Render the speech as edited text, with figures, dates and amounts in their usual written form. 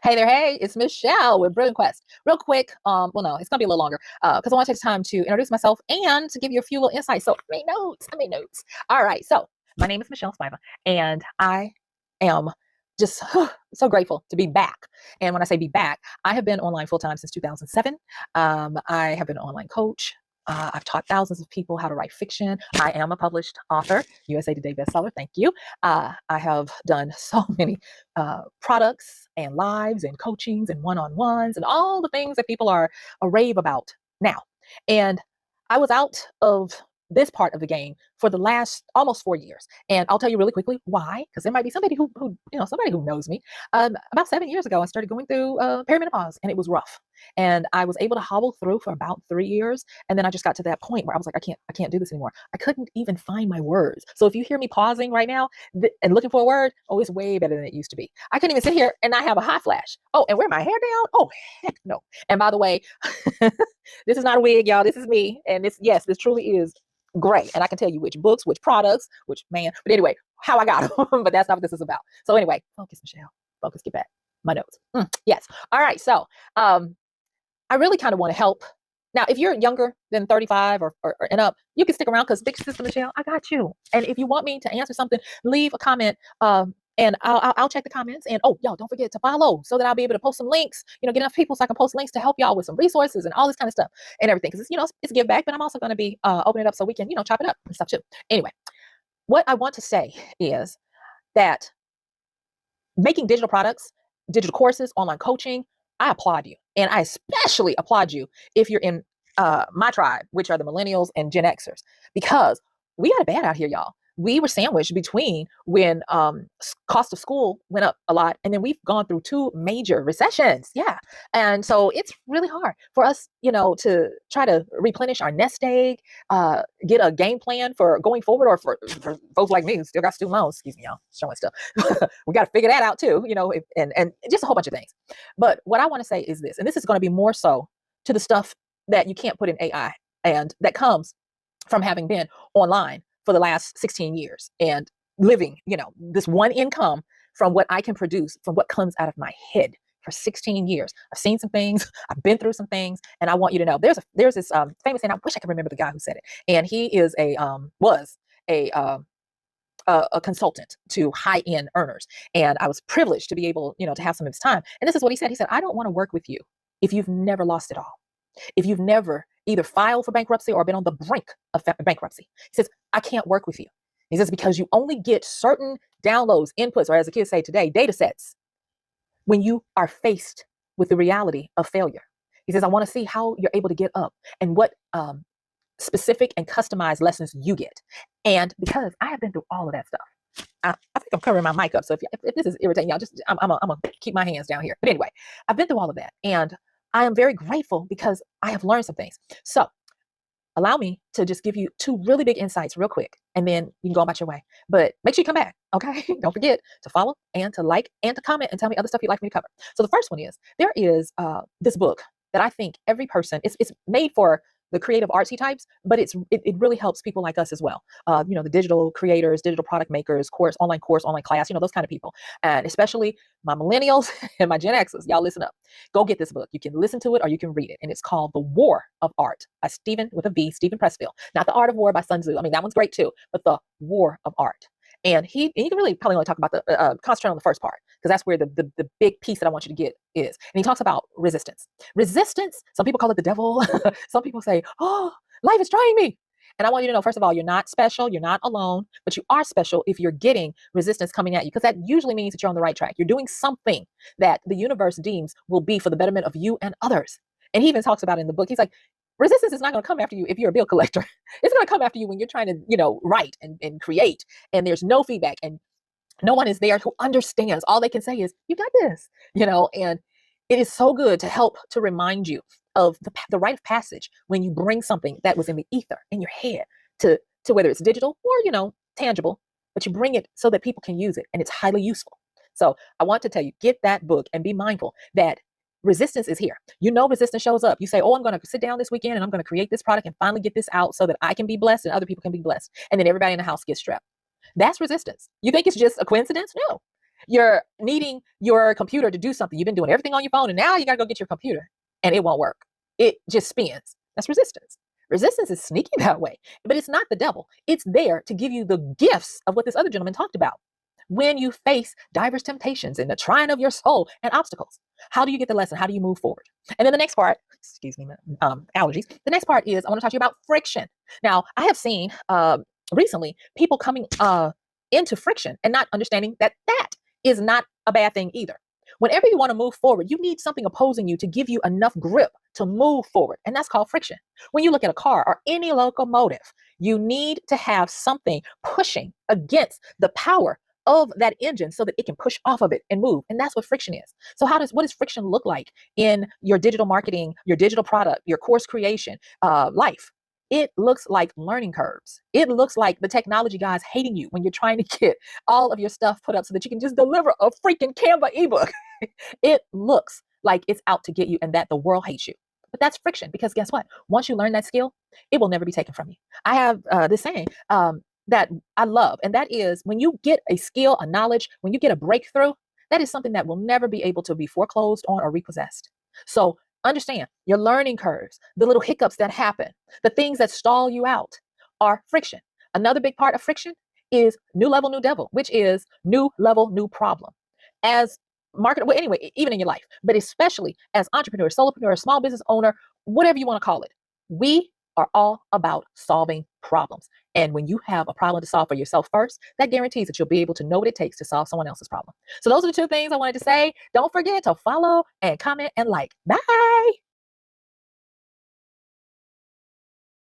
Hey there, hey, it's Michelle with Brilliant Quest. Real quick, well, no, it's gonna be a little longer because I want to take time to introduce myself and to give you a few little insights. So I made notes. I made notes. All right, so my name is Michelle Spiva, and I am just so grateful to be back. And when I say be back, I have been online full time since 2007. I have been an online coach. I've taught thousands of people how to write fiction. I am a published author, USA Today bestseller. Thank you. I have done so many products and lives and coachings and one-on-ones and all the things that people are a rave about now. And I was out of this part of the game for the last almost 4 years. And I'll tell you really quickly why, because there might be somebody somebody who knows me. About 7 years ago, I started going through perimenopause and it was rough. And I was able to hobble through for about 3 years. And then I just got to that point where I was like, I can't do this anymore. I couldn't even find my words. So if you hear me pausing right now and looking for a word, oh, it's way better than it used to be. I couldn't even sit here and not have a hot flash. Oh, and wear my hair down? Oh, heck no. And by the way, this is not a wig, y'all. This is me. And yes, this truly is great. And I can tell you which books, which products, which man. But anyway, how I got them. But that's not what this is about. So anyway, focus, Michelle. Focus, get back. My notes. Yes. All right. So I really kind of want to help. Now, if you're younger than 35 or and up, you can stick around because Big Sister Michelle, I got you. And if you want me to answer something, leave a comment. And I'll check the comments. And oh, y'all, don't forget to follow so that I'll be able to post some links, get enough people so I can post links to help y'all with some resources and all this kind of stuff and everything. Because it's give back, but I'm also going to be opening it up so we can, chop it up and stuff too. Anyway, what I want to say is that making digital products, digital courses, online coaching, I applaud you. And I especially applaud you if you're in my tribe, which are the millennials and Gen Xers, because we got it bad out here, y'all. We were sandwiched between when cost of school went up a lot, and then we've gone through two major recessions. Yeah. And so it's really hard for us, to try to replenish our nest egg, get a game plan for going forward, or for folks like me who still got student loans, excuse me, y'all, showing stuff. We got to figure that out too, and just a whole bunch of things. But what I want to say is this, and this is going to be more so to the stuff that you can't put in AI and that comes from having been online for the last 16 years and living, this one income from what I can produce, from what comes out of my head for 16 years. I've seen some things, I've been through some things, and I want you to know there's this famous, and I wish I could remember the guy who said it. And he is was a consultant to high-end earners. And I was privileged to be able, to have some of his time. And this is what he said. He said, I don't want to work with you if you've never lost it all. If you've never either filed for bankruptcy or been on the brink of bankruptcy. He says, I can't work with you. He says, because you only get certain downloads, inputs, or as the kids say today, data sets, when you are faced with the reality of failure. He says, I want to see how you're able to get up and what specific and customized lessons you get. And because I have been through all of that stuff, I think I'm covering my mic up. So if this is irritating y'all, just I'm gonna keep my hands down here. But anyway, I've been through all of that, and I am very grateful because I have learned some things. So allow me to just give you two really big insights real quick, and then you can go about your way. But make sure you come back, okay? Don't forget to follow and to like and to comment and tell me other stuff you'd like me to cover. So the first one is, there is this book that I think every person, it's made for the creative artsy types, but it really helps people like us as well. The digital creators, digital product makers, online class, those kind of people. And especially my millennials and my Gen Xers, y'all listen up. Go get this book. You can listen to it or you can read it. And it's called The War of Art by Stephen Pressfield. Not The Art of War by Sun Tzu. I mean, that one's great too, but The War of Art. And you can really probably only talk about the concentrate on the first part, because that's where the big piece that I want you to get is. And he talks about resistance. Resistance, some people call it the devil. Some people say, oh, life is trying me. And I want you to know, first of all, you're not special, you're not alone, but you are special if you're getting resistance coming at you, because that usually means that you're on the right track. You're doing something that the universe deems will be for the betterment of you and others. And he even talks about it in the book. He's like, resistance is not going to come after you if you're a bill collector. It's going to come after you when you're trying to, write and create, and there's no feedback and no one is there who understands. All they can say is, you got this, and it is so good to help to remind you of the rite of passage when you bring something that was in the ether in your head to whether it's digital or, tangible, but you bring it so that people can use it and it's highly useful. So I want to tell you, get that book and be mindful that resistance is here. Resistance shows up. You say, oh, I'm going to sit down this weekend and I'm going to create this product and finally get this out so that I can be blessed and other people can be blessed. And then everybody in the house gets strapped. That's resistance. You think it's just a coincidence? No. You're needing your computer to do something. You've been doing everything on your phone, and now you got to go get your computer, and it won't work. It just spins. That's resistance. Resistance is sneaky that way, but it's not the devil. It's there to give you the gifts of what this other gentleman talked about. When you face diverse temptations and the trying of your soul and obstacles, how do you get the lesson? How do you move forward? And then the next part, excuse me, allergies. The next part is I want to talk to you about friction. Now, I have seen recently people coming into friction and not understanding that that is not a bad thing either. Whenever you want to move forward, you need something opposing you to give you enough grip to move forward. And that's called friction. When you look at a car or any locomotive, you need to have something pushing against the power of that engine so that it can push off of it and move. And that's what friction is. So what does friction look like in your digital marketing, your digital product, your course creation, life? It looks like learning curves. It looks like the technology guys hating you when you're trying to get all of your stuff put up so that you can just deliver a freaking Canva ebook. It looks like it's out to get you and that the world hates you. But that's friction, because guess what? Once you learn that skill, it will never be taken from you. I have this saying that I love, and that is when you get a skill, a knowledge, when you get a breakthrough, that is something that will never be able to be foreclosed on or repossessed. So understand your learning curves, the little hiccups that happen, the things that stall you out are friction. Another big part of friction is new level, new devil, which is new level, new problem. As marketer, well, anyway, even in your life, but especially as entrepreneur, solopreneur, small business owner, whatever you want to call it, we are all about solving problems. And when you have a problem to solve for yourself first, that guarantees that you'll be able to know what it takes to solve someone else's problem. So those are the two things I wanted to say. Don't forget to follow and comment and like. Bye.